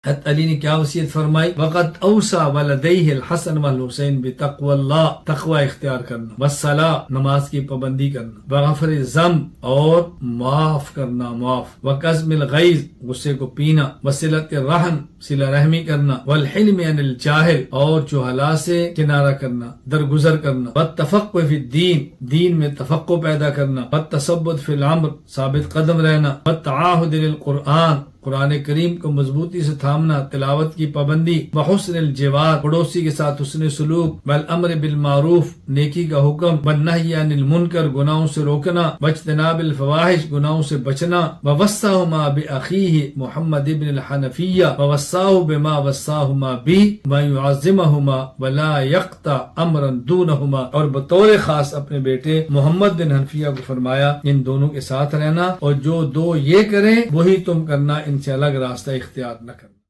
حضرت علی نے کیا وصیت فرمائی؟ وقت اوصى ولدیہ الحسن والحسین بتقوی اللہ، تقوی اختیار کرنا، والصلاۃ نماز کی پابندی کرنا، وغفر الذنب اور معاف کرنا، وقظم الغیظ غصے کو پینا، وصلۃ الرحم صلہ رحمی کرنا، والحلم عن الجاہل اور جہلاء سے کنارہ کرنا، درگزر کرنا، والتفقہ فی الدین دین میں تفقہ پیدا کرنا، والتثبت فی الامر ثابت قدم رہنا، والتعاہد للقرآن قرآن کریم کو مضبوطی سے تھامنا، تلاوت کی پابندی، وحسن الجوار پڑوسی کے ساتھ حسن سلوک، والامر بالمعروف نیکی کا حکم، والنہی عن المنکر گناہوں سے روکنا، واجتناب الفواحش گناہوں سے بچنا، ووصاہما بأخیہ محمد ابن الحنفیہ ووصاہ بما وصاہما به ویعظمہما ولا یقطع امرا دونہما، اور بطور خاص اپنے بیٹے محمد بن حنفیہ کو فرمایا ان دونوں کے ساتھ رہنا، اور جو دو یہ کریں وہی تم کرنا، ان سے الگ راستہ اختیار نہ کرنا۔